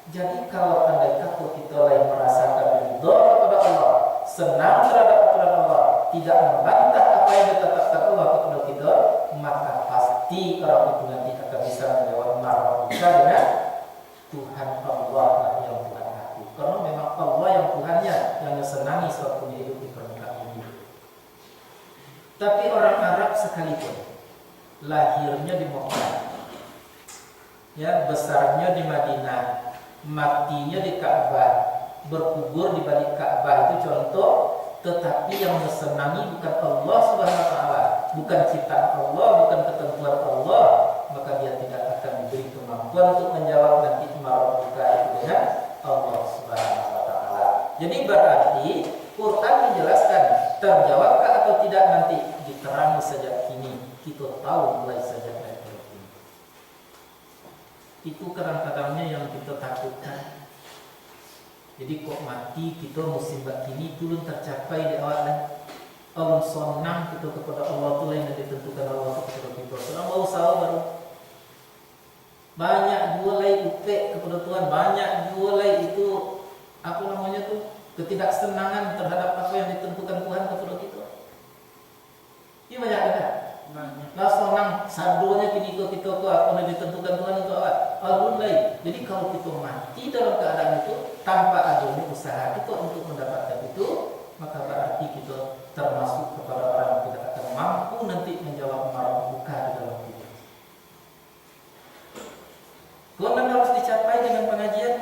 Jadi kalau andai kata kita lain merasakan ridho kepada Allah, senang terhadap aturan Allah, tidak membantah apa yang ditetapkan Allah kepada kita, maka pasti orang itu nanti akan bisa menjawab marah kita dengan Tuhan Allah lah yang Tuhan aku. Karena memang Allah yang Tuhannya yang senangi suatu hidup di permukaan ini. Tapi orang Arab sekalipun lahirnya di Mekah, ya besarnya di Madinah, matinya di Ka'bah, berkubur di balik Ka'bah, itu contoh. Tetapi yang disenangi bukan Allah Subhanahu wa taala, bukan ciptaan Allah, bukan ketentuan Allah, maka dia tidak akan diberi kemampuan untuk menjawab nanti marah buka itu dengan Allah Subhanahu wa taala. Jadi berarti Quran menjelaskan terjawabkah atau tidak nanti diterangi sejak kini, kita tahu mulai sejak dari ini. Itu kadang-kadangnya yang kita takutkan. Jadi kok mati kita musim kini belum tercapai di awal. Allah sonang kita kepada Allah tu yang ditentukan Allah kepada kita. Orang mau usaha baru. Banyak jualai upek kepada Tuhan, banyak jualai itu apa namanya tu ketidaksenangan terhadap apa yang ditentukan Tuhan kepada kita. Ini banyak kan? Lah sonang sadonya kini kita apa yang ditentukan Tuhan untuk awak. Alhamdulillah. Jadi kalau kita mati dalam keadaan itu tanpa adanya usaha kita untuk mendapatkan itu, maka berarti kita termasuk kepada orang yang tidak akan mampu nanti menjawab marah buka di dalam hidup. Kemudian harus dicapai dengan pengajian.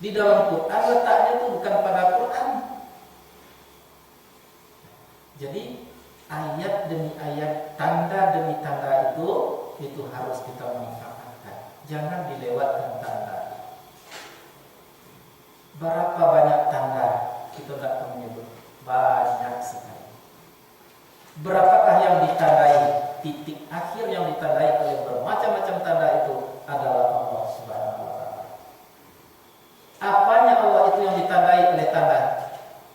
Di dalam Quran letaknya itu bukan pada Quran. Jadi ayat demi ayat, tanda demi tanda itu harus kita manfaatkan. Jangan dilewatkan tanda. Berapa banyak tanda kita tidak akan menyebut, banyak sekali. Berapakah yang ditandai? Titik akhir yang ditandai oleh bermacam-macam tanda itu adalah Allah Subhanahu wa taala. Apanya Allah itu yang ditandai oleh tanda?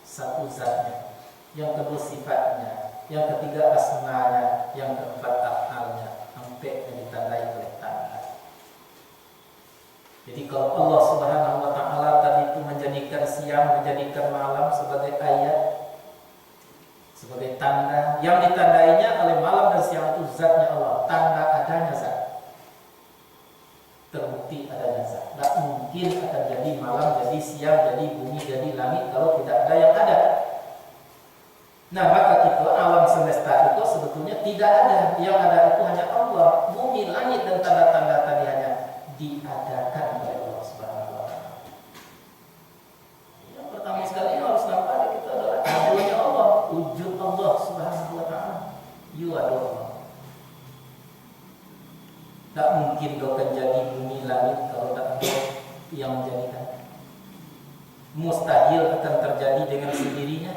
Satu zatnya, yang kedua sifatnya, yang ketiga asmanya, yang keempat af'alnya, sampai yang ditandai oleh tanda. Jadi kalau Allah Subhanahu wa taala tadi itu menjadikan siang, menjadikan malam sebagai ayat, sebagai tanda, yang ditandainya oleh malam dan siang itu zatnya Allah, tanda adanya zat. Terbukti adanya zat. Tak mungkin akan jadi malam, jadi siang, jadi bumi, jadi langit kalau tidak ada yang ada. Nah, maka itu alam semesta itu sebetulnya tidak ada. Yang ada itu hanya Allah. Bumi, langit dan tanda-tanda tadi hanya diadakan oleh Allah Subhanahu wa taala. Yang pertama sekali harus nampak kita adalah adanya Allah, wujud Allah Subhanahu wa taala. You ada Allah. Tak mungkin kau akan jadi bumi langit kalau tak ada yang menjadikan. Mustahil akan terjadi dengan sendirinya.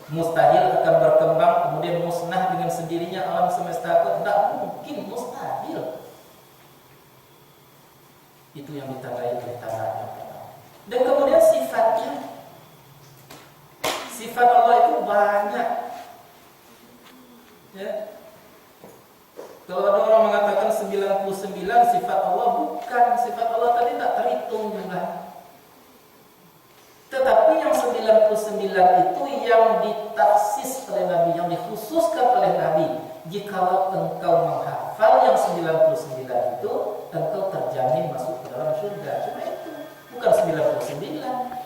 Mustahil akan berkembang kemudian musnah dengan sendirinya alam semesta itu tidak mungkin, mustahil. Itu yang ditandai oleh tanda yang pertama. Dan kemudian sifatnya, sifat Allah itu banyak. Ya. Kalau ada orang mengatakan 99 sifat Allah, bukan, sifat Allah tadi tak terhitung juga. Tetapi yang 99 itu yang ditaksis oleh Nabi, yang dikhususkan oleh Nabi. Jikalau engkau menghafal yang 99 itu, engkau terjamin masuk ke dalam surga. Cuma itu, bukan 99.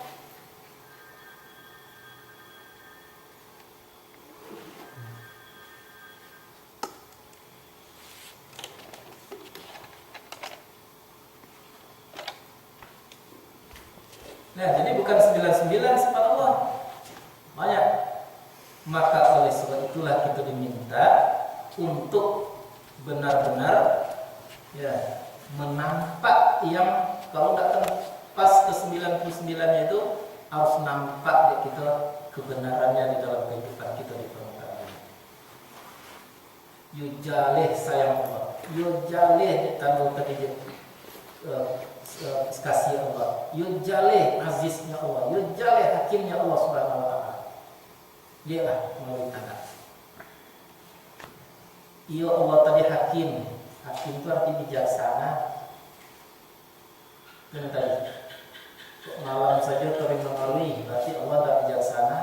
Nah, jadi bukan 99 sifat Allah. Banyak. Maka oleh sebab itulah kita diminta untuk benar-benar ya menampak yang kalau datang pas ke 99-nya itu harus nampak di kita kebenarannya di dalam kehidupan kita di permukaan ini. Yujaleh sayang Allah. Yujaleh tanda tadi kasih Allah, yujaleh aziznya Allah, yujaleh hakimnya Allah Subhanahu wa taala. Dialah melalui tanda. Iya Allah tadi hakim. Hakim itu arti bijaksana. Yang tadi, kok malam saja terus melalui, berarti Allah tidak bijaksana.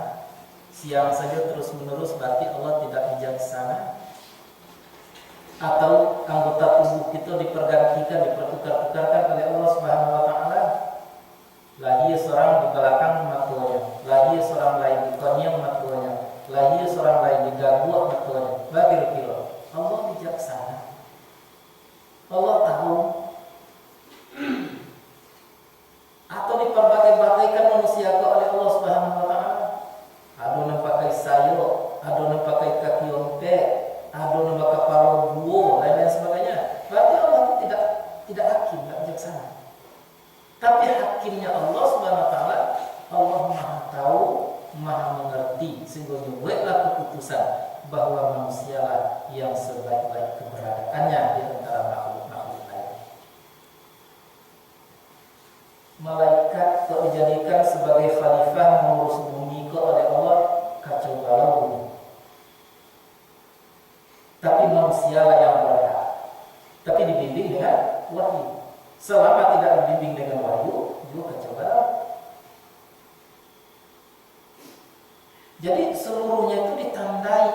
Siang saja terus menerus, berarti Allah tidak bijaksana. Atau anggota tubuh kita dipergantikan, dipertukar-tukarkan oleh Allah Subhanahu wa taala. Lagi seorang di belakang matuanya, lagi seorang lain di konyol matuanya, lagi seorang lain di gabuk matuanya. Bagi kira Allah bijaksana. Allah tahu. Atau diperbagai-bagaikan manusia ke oleh Allah Subhanahu wa taala. Ada yang pakai sayur, ada yang pakai kaki onte, ada yang pakai paruh buo, dan lain sebagainya. Berarti Allah itu tidak hakim, tidak bijaksana. Tapi hakimnya Allah Subhanahu wa taala, Allah Maha tahu, Maha mengerti, sehingga dibuatlah keputusan bahwa manusialah yang sebaik-baik keberadaannya di antara makhluk-makhluk lain. Malaikat kok dijadikan sebagai khalifah mengurus bumi kok oleh Allah, kacau balau bumi. Tapi manusialah yang berhak. Tapi dibimbing dengan wahyu. Selama tidak dibimbing dengan wahyu, juga kacau balau. Jadi seluruhnya itu ditandai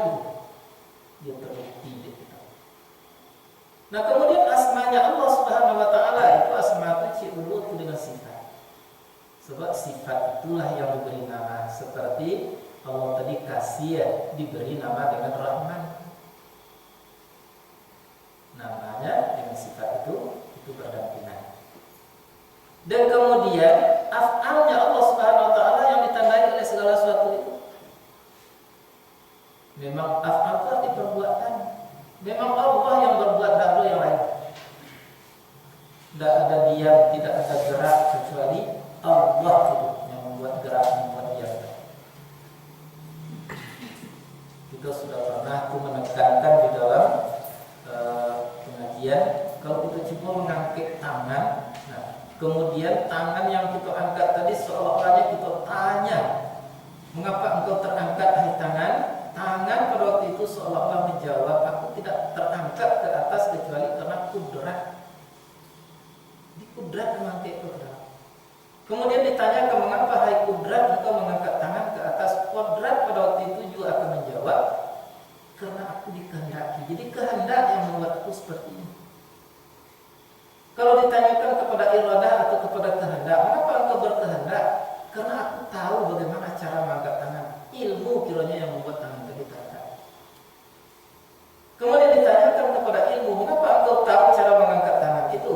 dia terbukti gitu. Nah kemudian asmanya Allah Subhanahu wa taala itu asma itu ciulut dengan sifat. Sebab sifat itulah yang diberi nama, seperti Allah tadi kasih diberi nama dengan Rahman. Namanya dengan sifat itu berdampingan. Dan kemudian af'alnya Allah Subhanahu wa taala yang ditandai oleh segala sesuatu itu. Memang af'al itu arti perbuatan. Memang Allah yang berbuat, tidak ada yang lain. Tidak ada diam, tidak ada gerak kecuali Allah itu yang membuat gerak, membuat diam. Kita sudah pernah menekankan di dalam pengajian, kalau kita coba mengangkat tangan, nah, kemudian tangan yang kita angkat tadi seolah-olahnya kita tanya, mengapa engkau terangkat hai tangan? Tangan pada waktu itu seolah-olah menjawab, aku tidak terangkat ke atas kecuali karena kudrat. Di kudrat mengangkat kudrat. Kemudian ditanyakan, mengapa hai kudrat engkau mengangkat tangan ke atas? Kudrat pada waktu itu juga akan menjawab, karena aku dikehendaki. Jadi kehendak yang membuat aku seperti ini. Kalau ditanyakan kepada iradah atau kepada kehendak, mengapa engkau berkehendak? Karena aku tahu bagaimana cara mengangkat tangan. Ilmu kiranya yang membuat tangan tadi terangkat. Kemudian ditanyakan kepada ilmu, mengapa engkau tahu cara mengangkat tangan itu?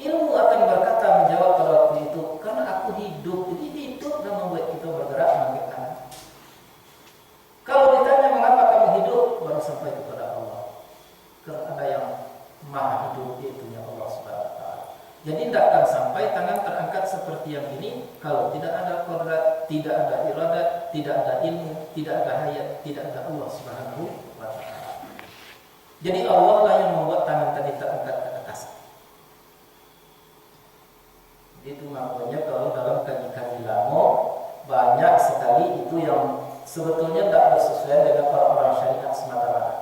Ilmu akan berkata, menjawab pada waktu itu, karena aku hidup. Jadi hidup dan membuat kita bergerak mengangkat tangan. Kalau ditanya mengapa kamu hidup, baru sampai kepada Allah. Karena ada yang maha hidup, yaitu Allah Subhanahu wa taala. Jadi tidak akan sampai tangan terangkat seperti yang ini kalau tidak ada qudrat, tidak ada iradat, tidak ada ilmu, tidak ada hayat, tidak ada Allah Subhanahu wa taala. Jadi Allah lah yang membuat tangan tadi terangkat ke atas. Itu makanya kalau dalam kaji-kaji lama banyak sekali itu yang sebetulnya tidak bersesuaian dengan orang-orang syariat semata-mata.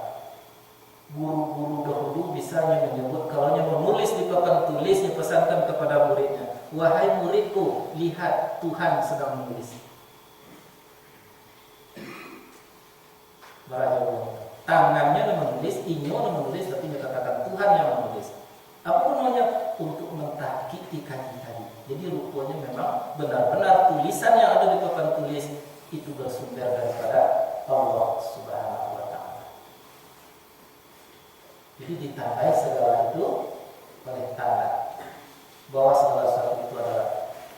Guru-guru dahulu bisa menyebut, kalau menulis di papan tulis, dipesankan kepada muridnya, wahai muridku, lihat Tuhan sedang menulis. Tangannya menulis, inyo menulis, tapi dikatakan Tuhan yang menulis. Apa gunanya? Untuk mentakiti kaji tadi. Jadi rupanya memang benar-benar tulisan yang ada di papan tulis itu bersumber daripada Allah Subhanahu wa taala. Jadi ditandai segala itu oleh tanda bahwa segala sesuatu itu adalah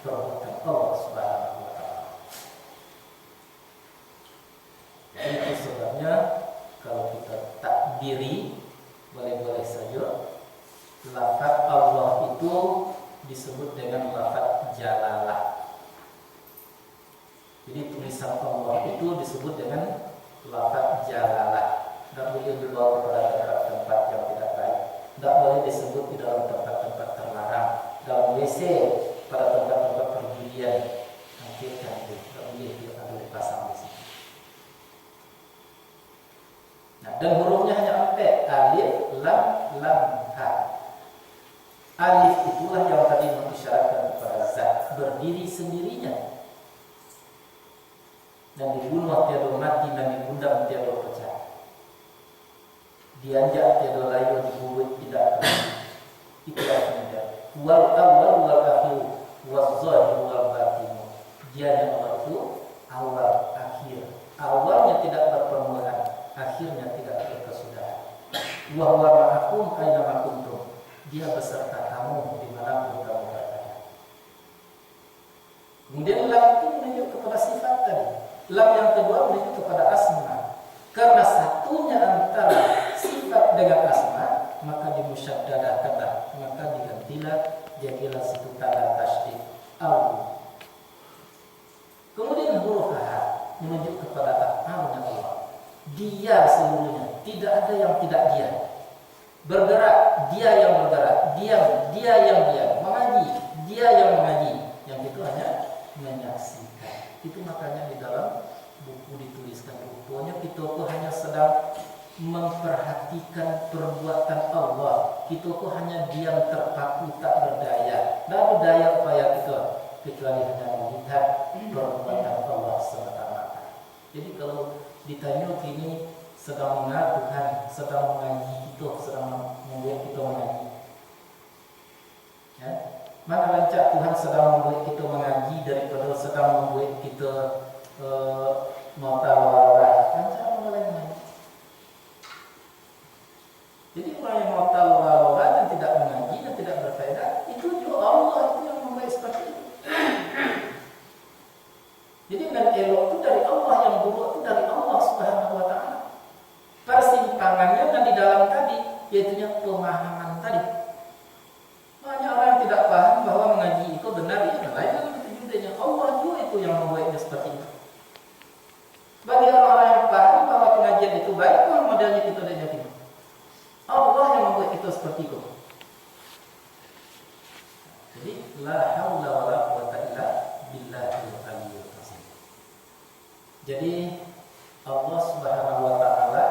perbuatan Allah Subhanahu wa taala. Jadi itu sebabnya kalau kita takdiri, boleh-boleh saja lafaz Allah itu disebut dengan lafaz jalalah. Jadi tulisan Allah itu disebut dengan lafaz jalalah. Tidak boleh dibawa kepada tempat yang tidak baik. Tidak boleh disebut di dalam tempat-tempat terlarang. Dalam WC, pada tempat-tempat perjudian. Nanti kan tidak boleh dipasang di sini. Nah, dan hurufnya hanya 4, alif, lam, ha. Alif itulah yang tadi mengisyaratkan kepada zat berdiri sendirinya dan dibunuh tiada mati dan digundam tiada pecah. Dianjak tiada layu dibubut tidak kembali. Itulah kemudian wal awal wal akhir wal zahir wal batin. Dia yang Allah itu awal akhir. Awalnya tidak berpermulaan, akhirnya tidak berkesudahan. Wa huwa ma'akum aina ma kuntum. Dia beserta kamu dimanapun kamu berada. Kemudian lam itu menunjuk kepada sifat tadi. Lam yang kedua menunjuk kepada asma. Karena satunya antara sifat dengan asma, maka dimusyaddadahkanlah, maka digantilah jadilah situ tanda tasydid au. Kemudian huruf ha menunjuk kepada af'alnya Allah. Dia seluruhnya, tidak ada yang tidak dia. Bergerak, dia yang bergerak, diam, dia yang diam, mengaji, dia yang mengaji. Yang itu hanya menyaksikan. Itu makanya di dalam buku dituliskan rupanya kita hanya sedang memperhatikan perbuatan Allah. Kita hanya diam terpaku tak berdaya. Tidak ada daya upaya kita kecuali hanya melihat perbuatan Allah semata-mata. Jadi kalau ditanya kini sedang mengaku Tuhan, sedang mengaji itu, sedang membuat kita mengaji. Ya? Mana rancak Tuhan sedang membuat kita mengaji daripada sedang membuat kita mutawarah. Rancak orang lain mengaji. Jadi orang yang mutawarah dan tidak mengaji dan tidak berfaedah, itu juga Allah itu yang membuat seperti itu. Jadi yang elok itu dari Allah, yang buruk itu dari Allah Subhanahu wa ta'ala. Persimpangannya dan di dalam tadi, yaitunya pemahaman tadi. Banyak orang yang tidak paham bahwa mengaji itu benar, ya lain itu judulnya. Allah juga itu yang membuatnya seperti itu. Bagi orang-orang yang paham bahwa pengajian itu baik, modelnya kita dan yakin. Allah yang membuat kita seperti itu. Jadi la haula wala quwwata illa billahil aliyyil azim. Jadi Allah Subhanahu wa ta'ala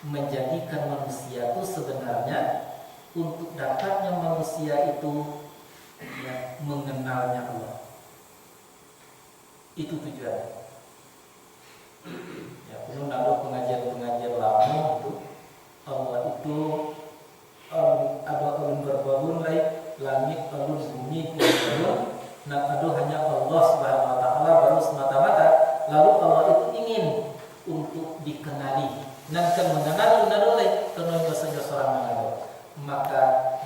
menjadikan manusia itu sebenarnya untuk dapatnya manusia itu ya, mengenalnya Allah. Itu tujuannya. Ya, perlu ada pengajian-pengajian lama itu Allah itu ada ulun berbangun langit ulun bumi ulun. Nah, ada hanya Allah Subhanahu wa ta'ala baru semata-mata. Lalu Allah itu ingin untuk dikenali. Dan kan mengenal oleh kenapa saja seorang mengenal. Maka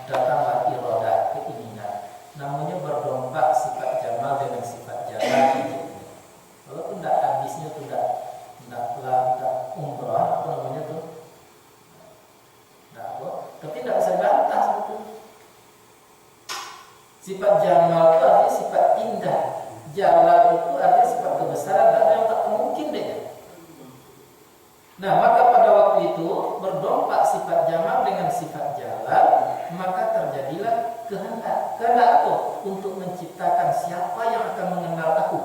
datanglah iradah, keinginan. Namanya berdompak sifat jamal dengan sifat jalal. Walaupun tidak habisnya itu tidak umrah, apa namanya tuh? Tidak apa? Tapi tidak bisa bantah sebetulnya. Sifat jamal itu artinya sifat indah. Jalal itu artinya sifat kebesaran. Tidak ada yang tak mungkin deh. Nah, maka pada waktu itu berdompak sifat jamal dengan sifat jalal, maka terjadilah kehendak. Kehendak apa? Untuk menciptakan siapa yang akan mengenal aku.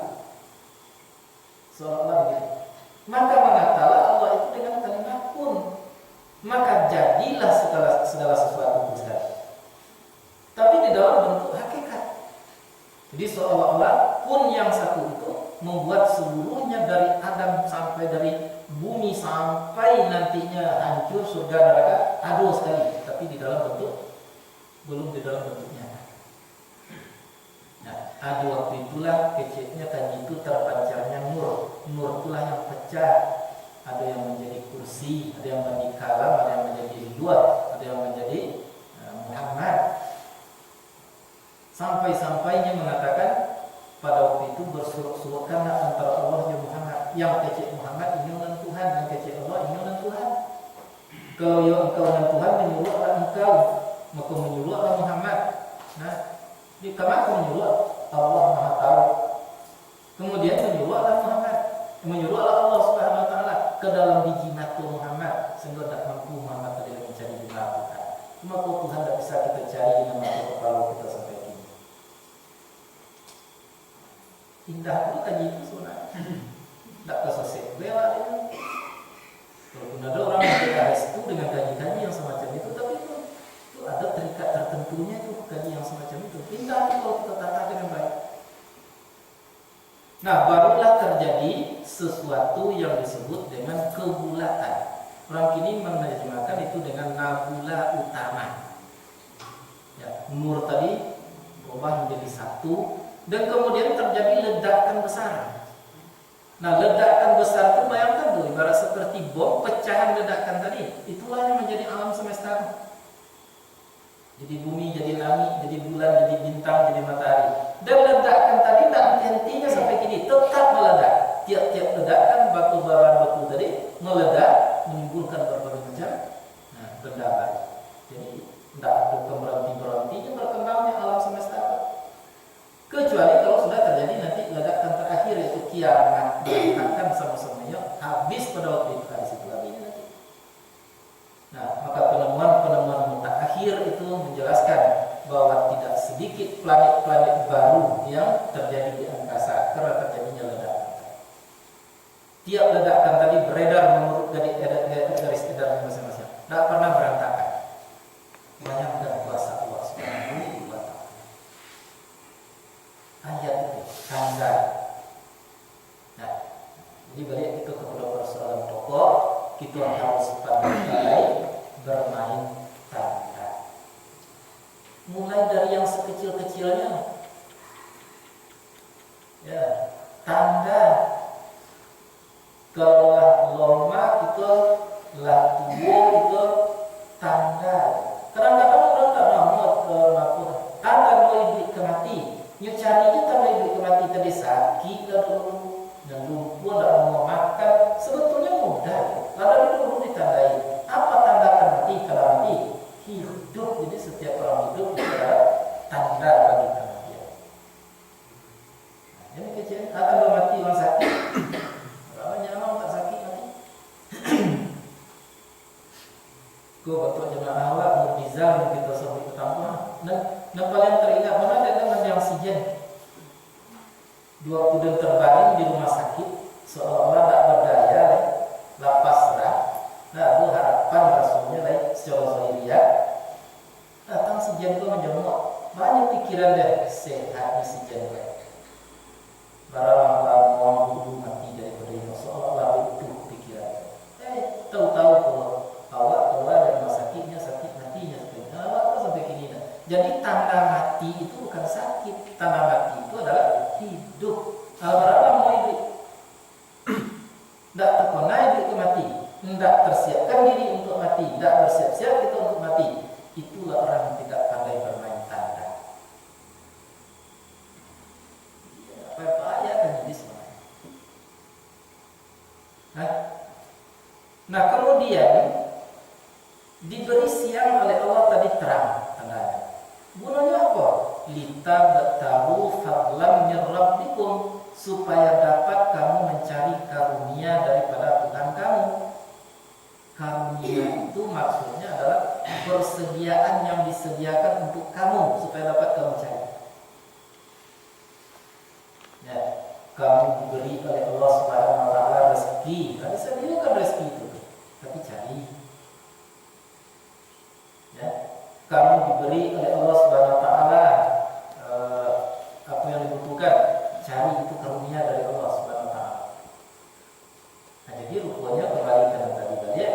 Seolah-olah begitu. Maka mengatalah Allah itu dengan kalimat kun. Maka jadilah segala sesuatu itu. Tapi di dalam bentuk hakikat. Jadi seolah-olah kun yang satu itu membuat seluruhnya dari Adam sampai dari bumi sampai nantinya hancur surga neraka ada sekali, tapi di dalam bentuk belum di dalam bentuknya. Nah, ada waktu itulah kecilnya tadi itu terpancarnya nur. Nur itulah yang pecah. Ada yang menjadi kursi, ada yang menjadi kalam, ada yang menjadi ridwan, ada yang menjadi Muhammad. Sampai-sampainya mengatakan pada waktu itu bersuruk-surukkanlah antara Allah dan Muhammad. Yang kecil Muhammad ini dengan Tuhan, yang kecil Allah ini dengan Tuhan. Kalau yang engkau dengan Tuhan menyuruhlah engkau, maka menyuruhlah Muhammad. Nah, di kamar menyuruh Allah Maha Tahu. Kemudian menyuruhlah Muhammad, menyuruhlah Allah Subhanahu wa ta'ala ke dalam biji mata Muhammad sehingga tak mampu Muhammad tadi mencari di mata Tuhan. Maka Tuhan tak bisa kita cari dengan mata kepala kita sampai kini. Indah itu tadi itu sebenarnya. Tak keselesai bela ini. Walaupun ada orang yang restu dengan kaji-kaji yang semacam itu, tapi itu ada terikat tertentunya itu. Nah, barulah terjadi sesuatu yang disebut dengan kebulatan. Orang kini menerjemahkan itu dengan nabula utama. Ya, nur tadi berubah menjadi satu dan kemudian terjadi ledakan besar. Nah, ledakan besar itu bayangkan tuh, ibarat seperti bom, pecahan ledakan tadi. Itulah yang menjadi alam semesta. Jadi bumi, jadi langit, jadi bulan, jadi bintang, jadi matahari. Dan ledakan tadi tidak henti-hentinya sampai kini, tetap meledak. Tiap-tiap ledakan batu tadi meledak, menimbulkan berbagai macam benda baru. Jadi tidak ada berhenti-berhentinya berkembangnya alam semesta. Kecuali kalau sudah terjadi nanti ledakan terakhir, yaitu kiamat, akan sama-samanya habis pada waktu itu, hari situ lagi nanti. Nah, maka penemuan-penemuan mutakhir itu menjelaskan bahwa tidak sedikit planet-planet baru yang terjadi di angkasa karena terjadinya ledakan. Tiap ledakan tadi beredar menurut garis edarnya masing-masing. Tidak pernah berantakan. Bayangkan kuasa Allah Subhanahu wa Ta'ala. Ayat itu tanda. Nah, jadi balik itu kepada persoalan pokok, kita harus pandai bermain tanda. Mulai dari yang sekecil-kecilnya, ya, tanda. Kalau loma itu, lah tuwo itu tanda. Kadang-kadang orang tak mampu tanda mau ibu kemati. Nyu cari itu tanda ibu kemati tadi sakit dulu dan lumpuh dan mau makan. Sebetulnya mudah. Lalu dulu ditandai. Apa tanda kemati? Kalau mati hidup. Jadi setiap orang hidup ada tanda bagi kematian. Nah, ini kecil. Kalau mati orang sakit. Kau betul jemaah awak mubizar kita sampai ke tampah. Dan paling teringat mana dengan yang sijen. Dua kuda terbaring di rumah sakit, seolah-olah tak berdaya, lapas serah. Nah, itu harapan rasulnya secara zahiriah. Datang sijen itu menjemuk. Banyak pikiran deh sehatnya sijen. Barang orang dulu mati daripada itu, seolah-olah itu pikiran. Tahu-tahu kalau awak keluar dari rumah sakitnya sakit matinya sampai kini. Jadi tanda mati itu bukan sakit, tanda mati itu adalah hidup. Berapa mau hidup? Tidak terkena hidup itu mati, tidak tersiapkan diri untuk mati, tidak bersiap-siap kita untuk mati. Itulah orang yang tidak pandai bermain tanda. Apa ya kan jadi semuanya. Nah kemudian diberi siang oleh Allah tadi terang tandanya. Gunanya apa? Litabtahu fadlan min rabbikum, supaya dapat kamu mencari karunia daripada Tuhan kamu. Karunia itu maksudnya adalah persediaan yang disediakan untuk kamu supaya dapat kamu cari. Ya, kamu diberi oleh Allah Subhanahu wa Ta'ala rezeki. Tadi saya bilang rezeki itu, tapi cari. Ya, kamu diberi oleh Allah Subhanahu wa Ta'ala apa yang dibutuhkan, cari itu karunia dari Allah Subhanahu wa Ta'ala. Nah, jadi rupanya kembali ke tadi balik,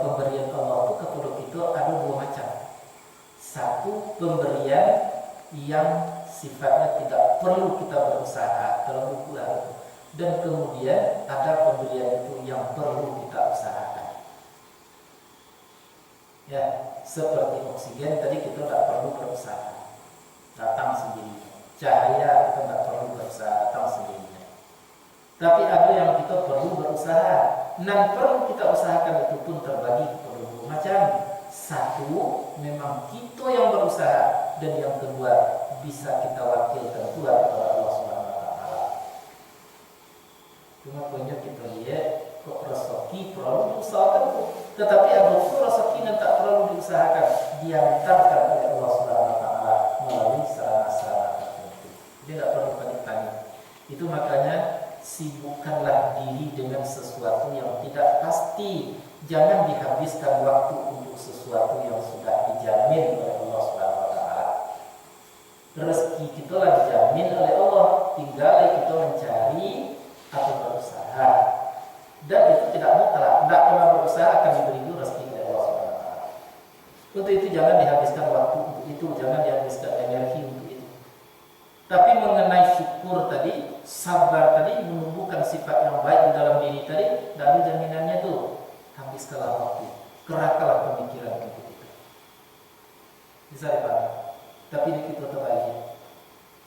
pemberian Allah itu kepada kita ada dua macam. Satu, pemberian yang sifatnya tidak perlu kita berusaha dalam buku itu, dan kemudian ada pemberian itu yang perlu kita usahakan. Ya, seperti oksigen tadi kita tidak perlu berusaha, datang sendiri. Cahaya kita tidak perlu berusaha, datang sendirinya. Tapi ada yang kita perlu berusaha. Dan perlu kita usahakan itu pun terbagi kepada dua macam. Satu, memang kita yang berusaha, dan yang kedua bisa kita wakilkan pula kepada Allah Subhanahu wa Ta'ala. Cuma banyak kita lihat kok rezeki perlu diusahakan, tetapi ada rezeki yang tak perlu diusahakan, diantarkan oleh Allah Subhanahu wa Ta'ala melalui sarana-sarana tertentu. Jadi tidak perlu panik-panik. Itu makanya sibukkanlah diri dengan sesuatu yang tidak pasti. Jangan dihabiskan waktu untuk sesuatu yang sudah dijamin oleh Allah Subhanahu wa Ta'ala. Rezeki kita lah dijamin oleh Allah, tinggal kita mencari itu jangan dihabiskan waktu untuk itu, jangan dihabiskan energi untuk itu. Tapi mengenai syukur tadi, sabar tadi, menumbuhkan sifat yang baik di dalam diri tadi, tidak ada jaminannya tuh. Habiskanlah waktu, kerahkanlah pemikiran untuk itu. Bisa dipahami. Tapi kita terbagi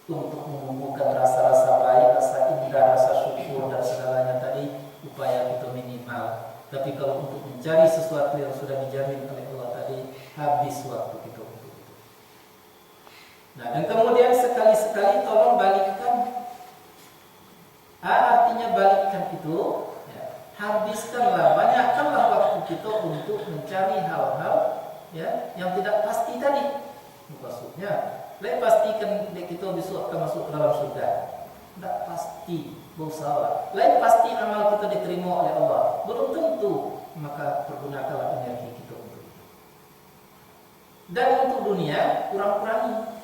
untuk menumbuhkan rasa-rasa baik, rasa indah, rasa syukur dan segalanya tadi, upaya kita minimal. Tapi kalau untuk mencari sesuatu yang sudah dijamin oleh Allah tadi, habis waktu kita untuk itu. Nah, dan kemudian sekali-sekali tolong balikkan. Artinya balikkan itu, ya, habiskanlah, banyakkanlah waktu kita untuk mencari hal-hal ya yang tidak pasti tadi. Maksudnya, lain pastikan kita besok akan masuk ke dalam surga. Tidak pasti, berusaha. Lain pasti amal kita diterima oleh Allah. Belum tentu, maka pergunakanlah energi kita untuk itu. Dan untuk dunia, kurang-kurangi.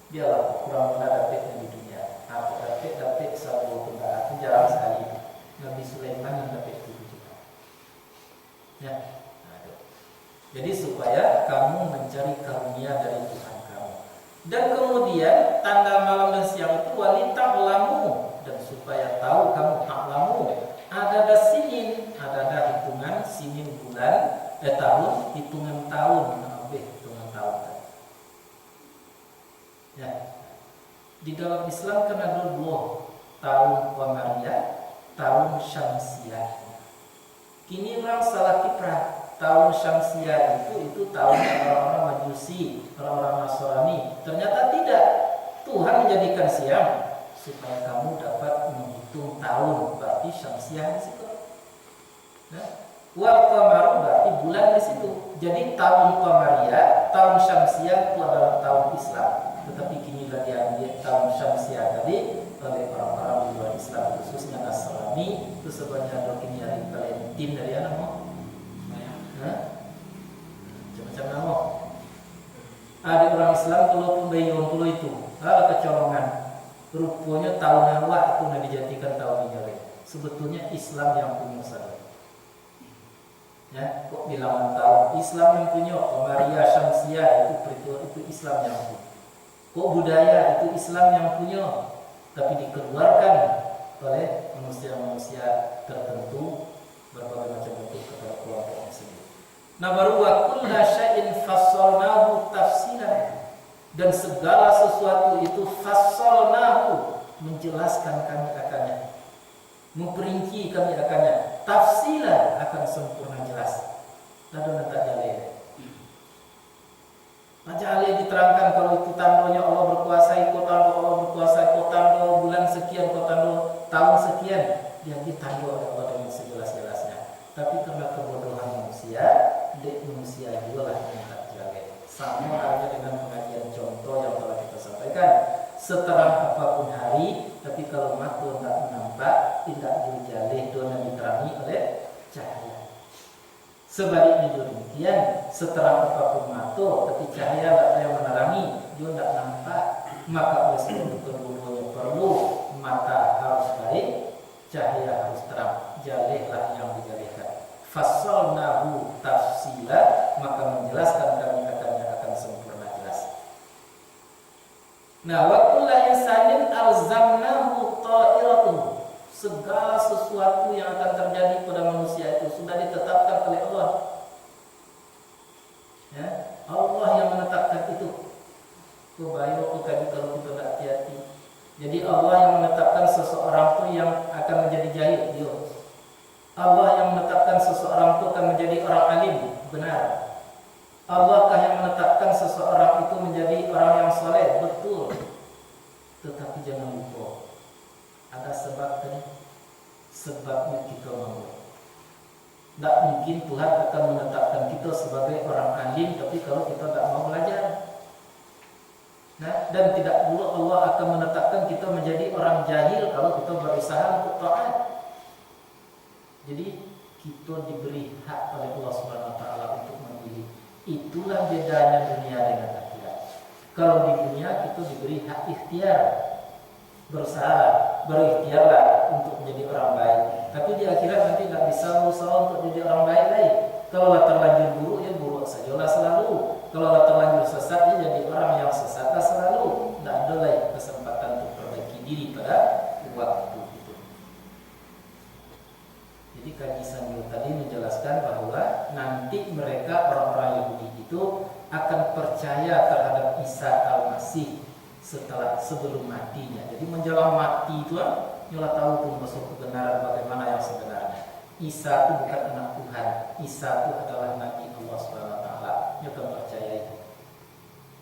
Biarlah kurang dapatnya di dunia. Apa dapat satu kendaraan jarang sekali. Nabi Sulaiman yang dapat 7 juta. Ya. Jadi supaya kamu mencari karunia dari Tuhan kamu. Dan kemudian tanda malam dan siang itu walita'lamu, dan supaya tahu kamu ta'lamu ada sinin, ada hitungan sinin bulan, tahun, hitungan tahun, hitungan tahun. Ya. Di dalam Islam kan ada 2 tahun qamariyah, tahun syamsiah. Kini orang salah kiprah. Tahun syamsiah itu tahunnya orang-orang Majusi, orang-orang Nasrani. Ternyata tidak. Tuhan menjadikan siang supaya kamu dapat menghitung tahun, berarti syamsiah di situ. Nah, wal qamaru berarti bulan di situ. Jadi tahun qamariyah, tahun syamsiah itu adalah tahun Islam. Tetapi kini diambil tahun syamsiah tadi oleh orang-orang di luar Islam, khususnya Nasrani. Itu sebenarnya kini hari Valentine dari mana? Macam-macam nama. Ada orang Islam kalau pun bayang puluh itu, ada kecolongan. Rupanya tahun awak itu nak dijadikan tahun ini. Sebetulnya Islam yang punya saja. Ya, kok bilang tahun Islam yang punya, Qamariyah Syamsiah itu Islam yang punya. Kok budaya itu Islam yang punya, tapi dikeluarkan oleh manusia-manusia tertentu berbagai macam bentuk kepada kelompok sendiri. Nah, baru wa kullu syai'in fassalnahu tafsilan, dan segala sesuatu itu fassalnahu, menjelaskan kami akannya, memperinci kami akannya, tafsilan, akan sempurna jelas. Lalu nanti jaleh. Jaleh diterangkan kalau itu tandanya Allah berkuasa, ikut tanda Allah berkuasa, ikut tanda bulan sekian, ikut tanda tahun sekian, dia ditanda oleh Allah dengan sejelas-jelasnya. Tapi karena kebodohan manusia juga lah yang tak jaga. Sama halnya dengan pengajian contoh yang telah kita sampaikan. Seterang apapun hari, tapi kalau mata tidak nampak, tidak dijalih dan diterangi oleh cahaya. Sebaliknya juga demikian, seterang apapun mata, tapi cahaya tidak ada yang menerangi, dia tidak nampak. Maka oleh sebab itu kedua-duanya perlu, mata harus baik, cahaya harus terang. Jalihlah yang dijalihkan. Fassalnahu tafsila, maka menjelaskan kami akan sempurna jelas. Nah, wa kullu insanin alzamnahu ta'iratuhu, segala sesuatu yang akan terjadi pada manusia itu sudah ditetapkan oleh Allah. Ya, Allah yang menetapkan itu. Kebayang tadi kalau kita tidak hati-hati. Jadi Allah yang menetapkan seseorang itu yang akan menjadi jahil, dia. Allah yang menetapkan seseorang itu akan menjadi orang alim, benar. Allahkah yang menetapkan seseorang itu menjadi orang yang soleh, betul. Tetapi jangan lupa, ada sebab tadi. Sebabnya kita mau. Tidak mungkin Tuhan akan menetapkan kita sebagai orang alim, tapi kalau kita tidak mau belajar. Nah, dan tidak pula Allah akan menetapkan kita menjadi orang jahil kalau kita berusaha untuk taat. Jadi kita diberi hak oleh Allah Subhanahu Wa Taala untuk memilih. Itulah bedanya dunia dengan akhirat. Kalau di dunia kita diberi hak ikhtiar, berusaha, berikhtiarlah untuk menjadi orang baik. Tapi di akhirat nanti tidak bisa berusaha untuk menjadi orang baik lagi. Kalau terlanjur buruk, ya buruk sajalah selalu. mereka orang-orang Yahudi itu akan percaya terhadap Isa Al-Masih sebelum matinya. Jadi menjelang mati itu nyola tahu pun masuk kebenaran bagaimana yang sebenarnya. Isa itu bukan anak Tuhan. Isa itu adalah Nabi Allah SWT. Nyola percaya itu.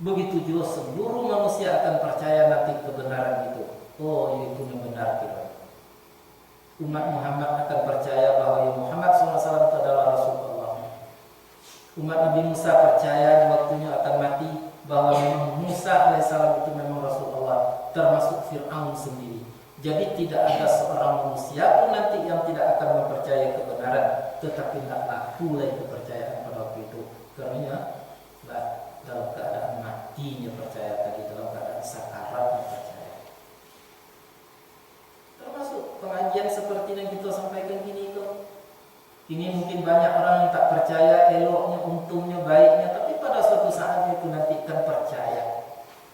Begitu juga seluruh manusia akan percaya nanti kebenaran itu. Oh, itu yang benar kira. Umat Muhammad akan percaya bahwa Muhammad SAW itu adalah Rasulullah. Umat Nabi Musa percaya di waktunya akan mati bahwa memang Musa alaihissalam itu memang Rasulullah, termasuk Fir'aun sendiri. Jadi tidak ada seorang manusia pun nanti yang tidak akan mempercayai kebenaran, tetapi tidak laku lagi kepercayaan pada waktu itu. Karena dalam keadaan matinya percaya tadi, dalam keadaan sakaratnya percaya. Termasuk pengajian seperti yang kita sampaikan ini itu. Ini mungkin banyak orang yang tak percaya eloknya, untungnya, baiknya, tapi pada suatu saatnya itu nanti akan percaya.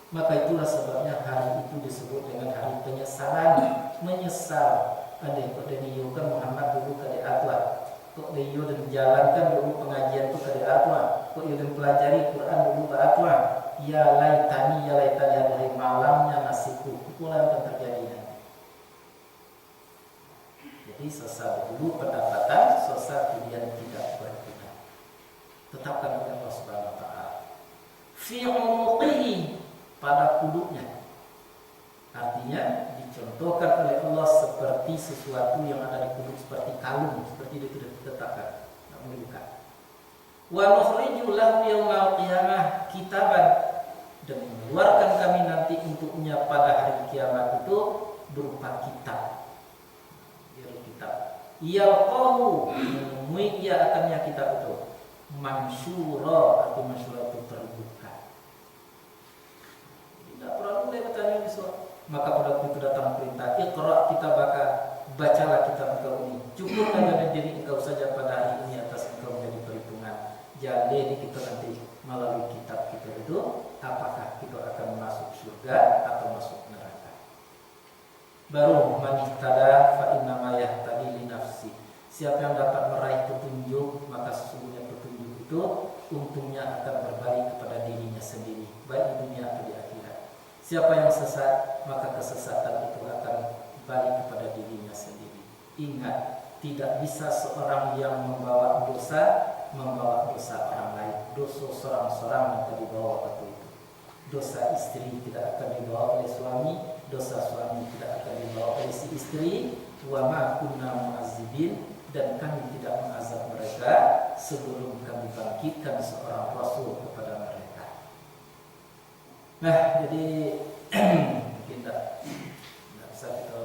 Maka itulah sebabnya hari itu disebut dengan hari penyesalan. Menyesal. Ada kok dia kan Muhammad dulu kali atwa. Kok dia dan jalankan dulu pengajian itu kali atwa. Kok dia dan pelajari Quran dulu ke atwa. Ya laitani hari malamnya nasibku. Itulah yang akan terjadi nanti. Jadi sesat dulu pendapatan, sesat kemudian tidak berguna. Tetapkan oleh Allah Subhanahu wa taala. Fi unuqihi, pada kuluknya. Artinya dicontohkan oleh Allah seperti sesuatu yang ada di kuluk, seperti kalung, seperti itu diletakkan, tak membuka. Wa nukhriju lahu yaumal qiyamah kitaban, dan mengeluarkan kami nanti untuknya pada hari kiamat itu berupa kitab. Yalqahu, menemui ia akannya kitab itu mansyura, atau mansyura itu terbuka. Tidak perlu lagi bertanya besok. Maka pada waktu itu datang perintah, Iqra kitabaka, bacalah kitab engkau ini. Cukup dengan diri engkau saja pada hari ini atas engkau menjadi perhitungan. Jadi kita nanti melalui kitab kita itu, apakah kita akan masuk surga atau masuk neraka. Baru manihtada fa innama yahtadi li nafsi. Siapa yang dapat meraih petunjuk, maka sesungguhnya petunjuk itu untungnya akan berbalik kepada dirinya sendiri, baik di dunia atau di akhirat. Siapa yang sesat, maka kesesatan itu akan balik kepada dirinya sendiri. Ingat, tidak bisa seorang yang membawa dosa orang lain. Dosa seorang-seorang yang akan dibawa waktu itu. Dosa istri tidak akan dibawa oleh suami, dosa suami tidak akan dibawa oleh si istri. Wa ma kunna mu'azzibin, dan kami tidak mengazab mereka sebelum kami bangkitkan seorang rasul kepada mereka. Nah, jadi mungkin tidak bisa kita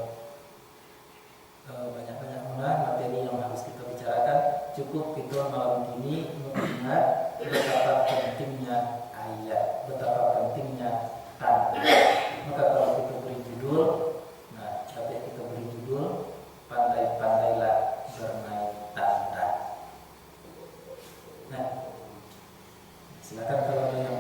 banyak-banyak materi yang harus kita bicarakan. Cukup kita malam ini mengingat betapa pentingnya ayat, betapa pentingnya tanda. Maka kalau kita beri judul, pandai-pandailah bermain tanda. Nah, silakan kalau ada yang